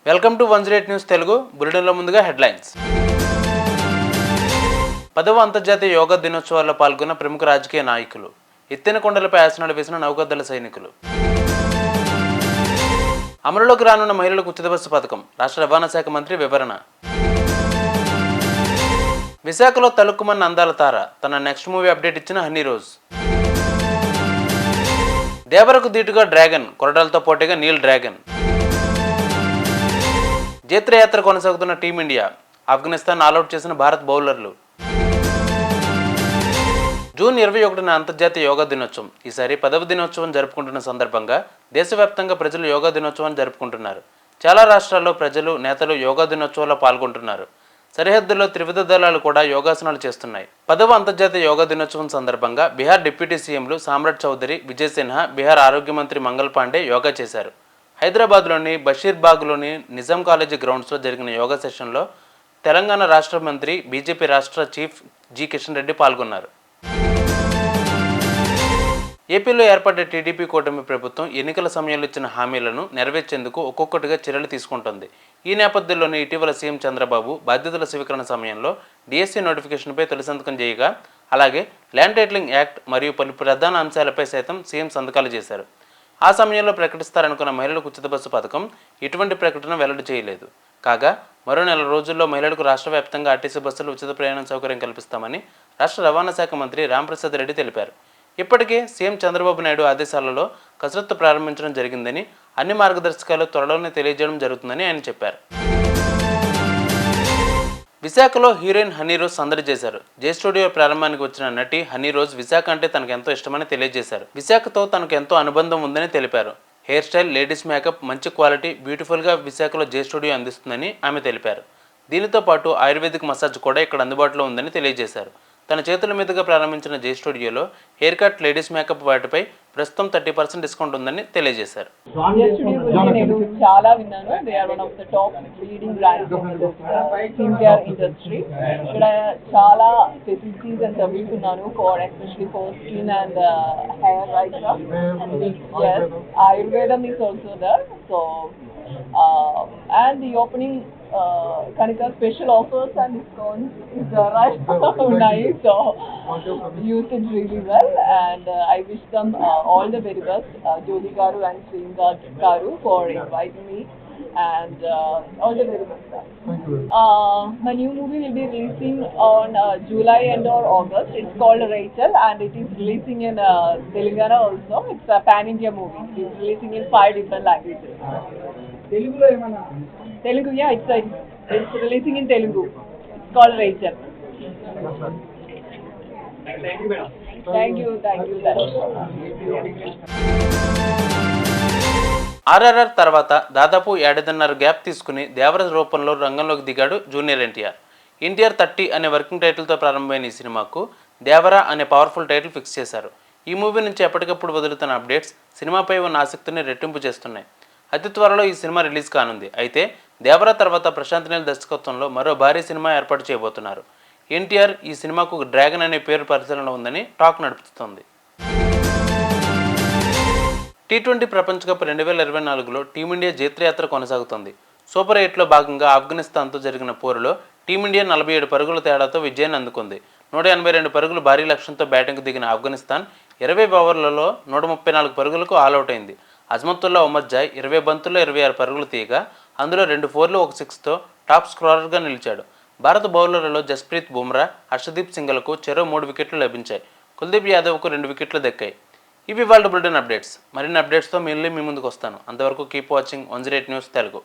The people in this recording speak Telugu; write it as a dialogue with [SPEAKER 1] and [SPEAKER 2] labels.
[SPEAKER 1] Welcome to 108 news Telugu. బులెటిన్లో ముందుగా హెడ్లైన్స్. 10వ అంతర్జాతీయ యోగా దినోత్సవాల్లో పాల్గొన్న ప్రముఖ రాజకీయ నాయకులు, ఎత్తైన కొండలపై ఆసనాలు వేసిన నౌకాదళ సైనికులు, అమలులోకి రానున్న మహిళలకు ఉచిత బస్సు పథకం, రాష్ట్ర రవాణా శాఖ మంత్రి వివరణ. విశాఖలో తలుక్కుమన్న అందాల తార, తన నెక్స్ట్ మూవీ అప్డేట్ ఇచ్చిన హనీ రోజ్. దేవరకు దీటుగా డ్రాగన్, కొరడాలతో పోటీగా నీల్ డ్రాగన్. జైత్రయాత్ర కొనసాగుతున్న టీమిండియా, ఆఫ్ఘనిస్తాన్ ఆల్అౌట్ చేసిన భారత్ బౌలర్లు. జూన్ 21న అంతర్జాతీయ యోగా దినోత్సవం. ఈసారి 10వ దినోత్సవం జరుపుకుంటున్న సందర్భంగా దేశవ్యాప్తంగా ప్రజలు యోగా దినోత్సవాన్ని జరుపుకుంటున్నారు. చాలా రాష్ట్రాల్లో ప్రజలు, నేతలు యోగా దినోత్సవంలో పాల్గొంటున్నారు. సరిహద్దుల్లో త్రివిధ దళాలు కూడా యోగాసనాలు చేస్తున్నాయి. 10వ అంతర్జాతీయ యోగా దినోత్సవం సందర్భంగా బీహార్ డిప్యూటీ సీఎంలు సామ్రాట్ చౌదరి, విజయ్ సిన్హా, బీహార్ ఆరోగ్య మంత్రి మంగళ్ పాండే యోగా చేశారు. హైదరాబాద్లోని బషీర్బాగ్లోని నిజాం కాలేజీ గ్రౌండ్స్లో జరిగిన యోగా సెషన్లో తెలంగాణ రాష్ట్ర మంత్రి, బీజేపీ రాష్ట్ర చీఫ్ జి కిషన్ రెడ్డి పాల్గొన్నారు. ఏపీలో ఏర్పడ్డ టీడీపీ కూటమి ప్రభుత్వం ఎన్నికల సమయంలో ఇచ్చిన హామీలను నెరవేర్చేందుకు ఒక్కొక్కటిగా చర్యలు తీసుకుంటోంది. ఈ నేపథ్యంలోనే ఇటీవల సీఎం చంద్రబాబు బాధ్యతల స్వీకరణ సమయంలో డిఎస్సి నోటిఫికేషన్పై తొలి సంతకం చేయగా, అలాగే ల్యాండ్ టైటిలింగ్ యాక్ట్ మరియు పలు ప్రధాన అంశాలపై సైతం సీఎం సంతకాలు చేశారు. ఆ సమయంలో ప్రకటిస్తారనుకున్న మహిళలకు ఉచిత బస్సు పథకం ఎటువంటి ప్రకటన వెల్లడి చేయలేదు. కాగా మరో నెల రోజుల్లో మహిళలకు రాష్ట్ర వ్యాప్తంగా ఆర్టీసీ బస్సులు ఉచిత ప్రయాణం సౌకర్యం కల్పిస్తామని రాష్ట్ర రవాణా శాఖ మంత్రి రాంప్రసాద్ రెడ్డి తెలిపారు. ఇప్పటికే సీఎం చంద్రబాబు నాయుడు ఆదేశాలలో కసరత్తు ప్రారంభించడం జరిగిందని, అన్ని మార్గదర్శకాలు త్వరలోనే తెలియజేయడం జరుగుతుందని ఆయన చెప్పారు. విశాఖలో హీరోయిన్ హనీ రోజ్ సందడి చేశారు. జే స్టూడియో ప్రారంభానికి వచ్చిన నటి హనీ రోజ్ విశాఖ అంటే తనకు ఎంతో ఇష్టమని తెలియజేశారు. విశాఖతో తనకు ఎంతో అనుబంధం ఉందని తెలిపారు. హెయిర్ స్టైల్, లేడీస్ మేకప్, మంచి క్వాలిటీ, బ్యూటిఫుల్గా విశాఖలో జే స్టూడియో అందిస్తుందని ఆమె తెలిపారు. దీనితో పాటు ఆయుర్వేదిక్ మసాజ్ కూడా ఇక్కడ అందుబాటులో ఉందని తెలియజేశారు. తన చేతుల మీదుగా ప్రారంభించిన జే స్టూడియోలో హెయిర్ కట్, లేడీస్ మేకప్ వాటిపై ప్రస్తుతం 30% డిస్కౌంట్ ఉందని తెలియజేశారు.
[SPEAKER 2] చాలా విన్నాను. They are one of the top leading brands in skin care industry. ఇక్కడ చాలా ఫెసిలిటీస్ అండ్ సర్వీస్ ఉన్నాను for especially for skin and hair right. Yes, Ayurvedam is also there. So and the opening Kanika special offers and discounts is right. Nice. So use it really well, and I wish them all the very best, Jyoti Garu and Sringa Garu, for inviting me, and all the very best. My new movie will be releasing on July and or August. It's called Rachel, and it is releasing in Telangana also. It's a pan-India movie. It's releasing in 5 different languages. Telugu, yeah, it's releasing in Telugu. It's called Rachel. Thank you.
[SPEAKER 1] RRR తర్వాత దాదాపు 1.5 గ్యాప్ తీసుకుని దేవర రూపంలో రంగంలోకి దిగాడు జూనియర్ ఎన్టీఆర్. ఎన్టీఆర్ 30 అనే వర్కింగ్ టైటిల్తో ప్రారంభమైన ఈ సినిమాకు దేవర అనే పవర్ఫుల్ టైటిల్ ఫిక్స్ చేశారు. ఈ మూవీ నుంచి ఎప్పటికప్పుడు వదులుతున్న అప్డేట్స్ సినిమాపై ఉన్న ఆసక్తిని రెట్టింపు చేస్తున్నాయి. అతి త్వరలో ఈ సినిమా రిలీజ్ కానుంది. అయితే దేవర తర్వాత ప్రశాంత్ నీల్ దర్శకత్వంలో మరో భారీ సినిమా ఏర్పాటు చేయబోతున్నారు. ఎన్టీఆర్ ఈ సినిమాకు డ్రాగన్ అనే పేరు పరిశీలన ఉందని టాక్ నడుపుతోంది. T20 ప్రపంచ కప్ 2024లో టీమిండియా జైత్రయాత్ర కొనసాగుతోంది. సూపర్ 8లో భాగంగా ఆఫ్ఘనిస్తాన్తో జరిగిన పోరులో టీమిండియా 47 పరుగుల తేడాతో విజయాన్ని అందుకుంది. 182 పరుగులు భారీ లక్ష్యంతో బ్యాటింగ్కు దిగిన ఆఫ్ఘనిస్తాన్ 20 ఓవర్లలో 134 పరుగులకు ఆల్అౌట్ అయింది. అజ్మతుల్లా ఉమర్జాయ్ 20 బంతుల్లో 26 పరుగులు తీయగా, అందులో 2 4లు 1 6తో టాప్ స్కోరర్గా నిలిచాడు. భారత బౌలర్లలో జస్ప్రీత్ బుమ్రా, హర్షదీప్ సింగల్కు చెరో 3 వికెట్లు లభించాయి. కుల్దీప్ యాదవ్కు 2 వికెట్లు దక్కాయి. ఇవి వాళ్ళ బులెటిన్ అప్డేట్స్. మరిన్ని అప్డేట్స్తో మళ్ళీ మీ ముందుకు వస్తాను. అంతవరకు కీప్ వాచింగ్ 108 న్యూస్ తెలుగు.